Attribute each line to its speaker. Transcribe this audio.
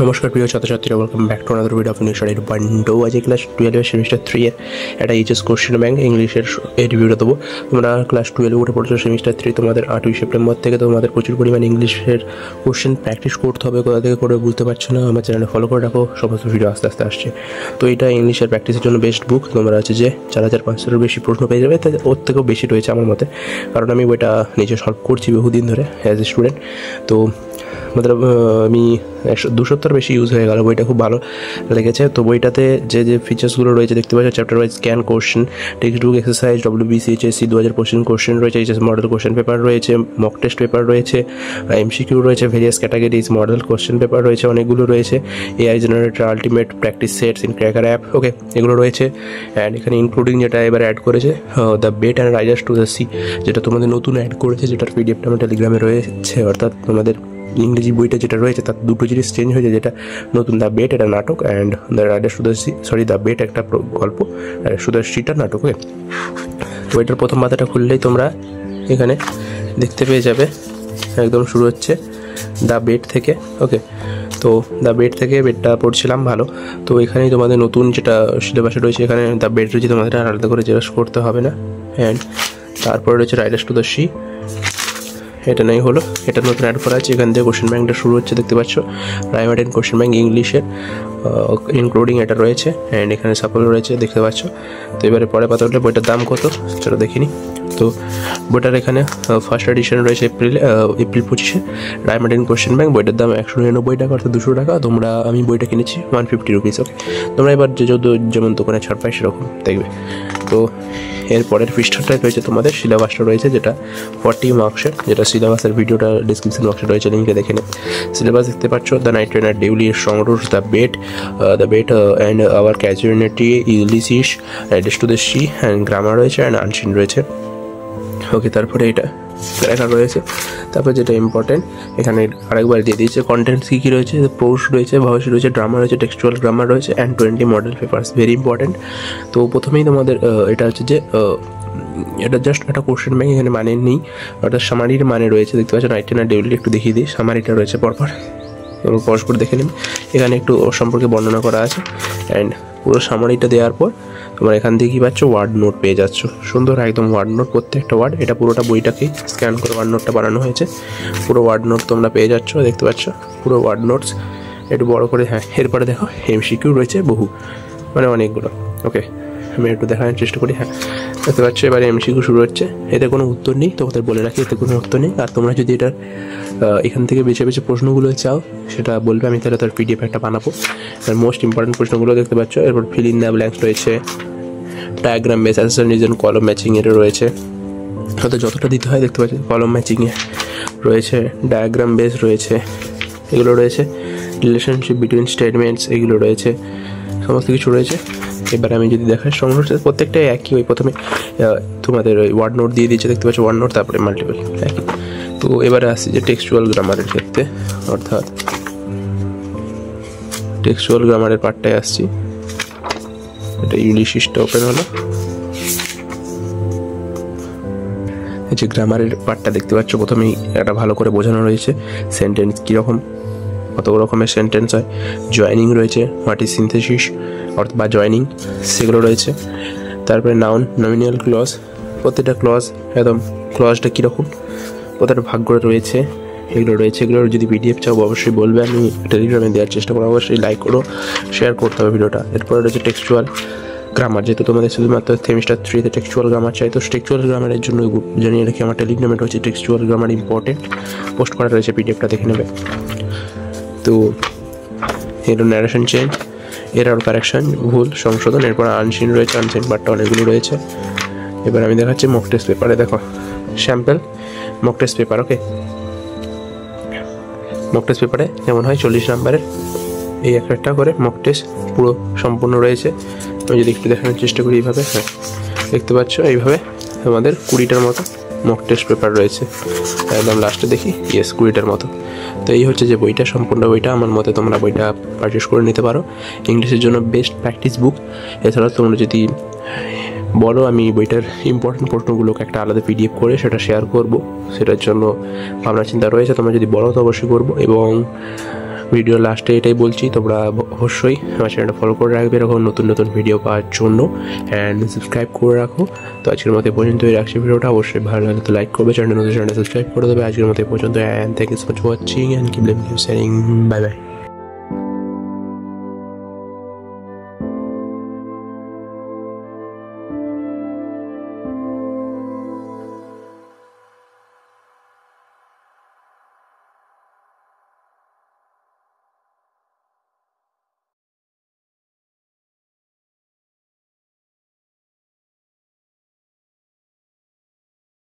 Speaker 1: নমস্কার প্রিয় ছাত্রছাত্রীরা, welcome back to another video of new study point. আজ ক্লাস 12 সেমিস্টার 3 এর একটা এইচএস কোশ্চেন ব্যাংক ইংলিশের এই রিভিউটা দেবো। তোমরা ক্লাস 12 উঠে পড়ছো সেমিস্টার 3, তোমাদের 8ই সেপ্টেম্বর থেকে তোমাদের প্রচুর পরিমাণ ইংলিশের কোশ্চেন প্র্যাকটিস করতে হবে। কোথা থেকে করে বুঝতে পারছো না, আমার চ্যানেলে ফলো করে রাখো, সমস্ত ভিডিও আস্তে আস্তে আসছে। তো এটা ইংলিশের প্র্যাকটিসের জন্য বেস্ট বুক। তোমরা আছে যে 4500-এর বেশি প্রশ্ন পেয়ে যাবে, তাই ওর থেকেও বেশি রয়েছে আমার মতে, কারণ আমি বইটা নিজে সলভ করছি বহুদিন ধরে অ্যাজ এ স্টুডেন্ট। তো মতলব আমি 200-র বেশি ইউজ হয়ে গেল, বইটা খুব ভালো লেগেছে। তো বইটাতে যে যে ফিচার্সগুলো রয়েছে দেখতে পাচ্ছ, chapter wise scan question, text book exercise, WBC HSC 2025 question রয়েছে, এইচএস মডেল কোশ্চেন পেপার রয়েছে, মক টেস্ট পেপার রয়েছে, MCQ রয়েছে, various categories model question paper রয়েছে, অনেকগুলো রয়েছে, AI generator, ultimate practice sets in cracker app, okay, এগুলো রয়েছে। And এখানে ইনক্লুডিং যেটা এবার অ্যাড করেছে the bet and riders to the sea, যেটা তোমাদের নতুন অ্যাড করেছে, যেটার পিডিএফটা আমার টেলিগ্রামে রয়েছে। অর্থাৎ তোমাদের ইংরেজি বইটা যেটা রয়েছে তার দুটো জিনিস চেঞ্জ হয়েছে, যেটা নতুন দ্য বেট এটা নাটক, and the Riders to the Sea, sorry the Bet একটা গল্প, রাইডার্স টু দ্য সিটা নাটক। ওকে, তো এটার প্রথম পাতাটা খুললেই তোমরা এখানে দেখতে পেয়ে যাবে, একদম শুরু হচ্ছে দ্য বেট থেকে। ওকে, তো দ্য বেট থেকে বেটটা পড়ছিলাম ভালো। তো এখানেই তোমাদের নতুন যেটা সিলেবাসে রয়েছে, এখানে দ্য বেট রয়েছে, তোমাদের আলাদা করে জেরক্স করতে হবে না। অ্যান্ড তারপরে রয়েছে রাইডার্স টু দ্য সি, এটা নেই হলো, এটা নতুন অ্যাড করা আছে। এখান থেকে কোশ্চেন ব্যাংকটা শুরু হচ্ছে, দেখতে পাচ্ছ প্রাইমারি কোশ্চেন ব্যাংক ইংলিশের ইনক্লুডিং এটা রয়েছে, অ্যান্ড এখানে সাপোর্ট রয়েছে, দেখতে পাচ্ছ। তো এবারে পরে পাতা উঠলে বইটার দাম কত সেটা দেখিনি। তো বইটার এখানে ফার্স্ট এডিশন রয়েছে এপ্রিল 25-এ, প্রাইমারি কোশ্চেন ব্যাংক, বইটার দাম 199 টাকা, অর্থাৎ 200 টাকা। আমি বইটা কিনেছি 150 রুপিস। ওকে, তোমরা এবার যেমন দোকানে ছাড় পাই সেরকম দেখবে। তো এরপরের পৃষ্ঠাটায় রয়েছে তোমাদের সিলেবাসটা রয়েছে, যেটা 40 মার্কসের, যেটা সিলেবাসের ভিডিওটা ডিসক্রিপশন বক্সে রয়েছে, লিঙ্কে দেখে নেবে। সিলেবাস দেখতে পাচ্ছ, the night train at, Deoli, strong roots, the bet and our casualty, Ulysses, riders to the sea, and grammar রয়েছে, অ্যান্ড আনসিন রয়েছে। ওকে, তারপরে এটা ক্র্যাকার রয়েছে। তারপর যেটা ইম্পর্টেন্ট, এখানে আরেকবার দিয়ে দিয়েছে কন্টেন্টস কী কী রয়েছে, প্রোস রয়েছে, ভয়েস রয়েছে, ড্রামা রয়েছে, টেক্সচুয়াল গ্রামার রয়েছে, and 20 model papers, very important. তো প্রথমেই তোমাদের এটা হচ্ছে যে এটা জাস্ট একটা কোশ্চেন ব্যাংক, এখানে মানে নেই, অর্থাৎ সামারির মানে রয়েছে, দেখতে পাচ্ছ নাইট ট্রেনার, ডেউলি একটু দেখিয়ে দিই, সামারিটা রয়েছে পরপর, এবং পজ করে দেখে নিন। এখানে একটু ওর সম্পর্কে বর্ণনা করা আছে, অ্যান্ড পুরো সামারিটা দেওয়ার পর তোমরা এখান থেকে কী পাচ্ছ, ওয়ার্ড নোট পেয়ে যাচ্ছ, সুন্দর একদম ওয়ার্ড নোট, প্রত্যেকটা ওয়ার্ড, এটা পুরোটা বইটাকেই স্ক্যান করে ওয়ার্ড নোটটা বানানো হয়েছে, পুরো ওয়ার্ড নোট তোমরা পেয়ে যাচ্ছ, দেখতে পাচ্ছ পুরো ওয়ার্ড নোটস, একটু বড় করে। হ্যাঁ, এরপরে দেখো MCQ রয়েছে বহু, মানে অনেকগুলো। ওকে, আমি একটু দেখানোর চেষ্টা করি। হ্যাঁ, দেখতে পাচ্ছ এবারে MCQ শুরু হচ্ছে, এতে কোনো উত্তর নেই, তোমাদের বলে রাখি এতে কোনো উত্তর নেই। আর তোমরা যদি এটা এখান থেকে বেছে বেছে প্রশ্নগুলো চাও সেটা বলবে, আমি তাহলে তার PDF একটা বানাবো। আর মোস্ট ইম্পর্টেন্ট প্রশ্নগুলো দেখতে পাচ্ছ। এরপর ফিল ইন দ্য ব্ল্যাঙ্কস রয়েছে, ডায়াগ্রাম বেস, অ্যাসেশন রিজন, কলম ম্যাচিং এর রয়েছে, হয়তো যতটা দিতে হয় দেখতে পাচ্ছি, কলম ম্যাচিংয়ে রয়েছে, ডায়াগ্রাম বেস রয়েছে, এগুলো রয়েছে, রিলেশনশিপ বিটুইন স্টেটমেন্টস, এগুলো রয়েছে, সমস্ত কিছু রয়েছে। এবার আমি যদি দেখাই সংগ্রহ, প্রত্যেকটাই একই, ওই প্রথমে তোমাদের ওই ওয়ার্ড নোট দিয়ে দিচ্ছে, দেখতে পাচ্ছ ওয়ার্ড নোট, তারপরে মাল্টিপল একই। তো এবারে আসছি যে টেক্সচুয়াল গ্রামারের ক্ষেত্রে, অর্থাৎ টেক্সচুয়াল গ্রামারের পার্টটায় আসছি। এটা ইউলিসিসটা ওপেন হলো, এই যে গ্রামারের পার্টটা দেখতে পাচ্ছ, প্রথমেই একটা ভালো করে বোঝানো রয়েছে, সেন্টেন্স কীরকম, কত রকমের সেন্টেন্স হয়, জয়েনিং রয়েছে, হোয়াট ইজ সিনথেসিস বা জয়েনিং, সেগুলো রয়েছে। তারপরে নাউন, নমিনাল ক্লজ, প্রত্যেকটা ক্লজ একদম ক্লজটা কীরকম, প্রত্যেকটা ভাগ করে রয়েছে, এগুলো রয়েছে। এগুলোর যদি PDF চাও অবশ্যই বলবে, আমি টেলিগ্রামে দেওয়ার চেষ্টা করবো, অবশ্যই লাইক করো, শেয়ার করতে হবে ভিডিওটা। এরপরে রয়েছে টেক্সচুয়াল গ্রামার, যেহেতু তোমাদের শুধুমাত্র সেমিস্টার 3-তে টেক্সচুয়াল গ্রামার চাই, তো টেক্সচুয়াল গ্রামারের জন্য জানিয়ে রাখি আমার টেলিগ্রামে রয়েছে টেক্সচুয়াল গ্রামার ইম্পর্টেন্ট, পোস্ট করা রয়েছে, PDFটা দেখে নেবে। তো এর ন্যারেশন চেঞ্জ, এরর কারেকশন, ভুল সংশোধন, এরপর আনসিন রয়েছে, আনসিন পার্টটা অনেকগুলো রয়েছে। এবার আমি দেখাচ্ছি মক টেস্ট পেপারে, দেখো স্যাম্পল মক টেস্ট পেপার। ওকে, মক টেস্ট পেপারে যেমন হয় 40 নাম্বারের এই একটা করে মক টেস্ট পুরো সম্পূর্ণ রয়েছে। আমি যদি একটু দেখানোর চেষ্টা করি এইভাবে, হ্যাঁ দেখতে পাচ্ছ এইভাবে আমাদের 20টার মতো মক টেস্ট পেপার রয়েছে, একদম লাস্টে দেখি, ইয়েস 20টার মতো। তো এই হচ্ছে যে বইটা, সম্পূর্ণ বইটা আমার মতে তোমরা বইটা পারচেস করে নিতে পারো, ইংলিশের জন্য বেস্ট প্র্যাকটিস বুক। এছাড়াও তোমরা যদি বলো আমি বইটার ইম্পর্টেন্ট প্রশ্নগুলোকে একটা আলাদা PDF করে সেটা শেয়ার করব, সেটার জন্য ভাবনা চিন্তা রয়েছে, তোমরা যদি বলো তো অবশ্যই করবো। এবং ভিডিও লাস্টে এটাই বলছি, তোমরা অবশ্যই আমার চ্যানেলটা ফলো করে রাখবে এরকম নতুন নতুন ভিডিও পাওয়ার জন্য, অ্যান্ড সাবস্ক্রাইব করে রাখো। তো আজকের মতো পর্যন্তই রাখছি ভিডিওটা, অবশ্যই ভালো লাগলে তো লাইক করবে, চ্যানেলটা সাবস্ক্রাইব করে দেবে। আজকের মতো পর্যন্ত, and thank you so much for watching and keep sharing. Bye by.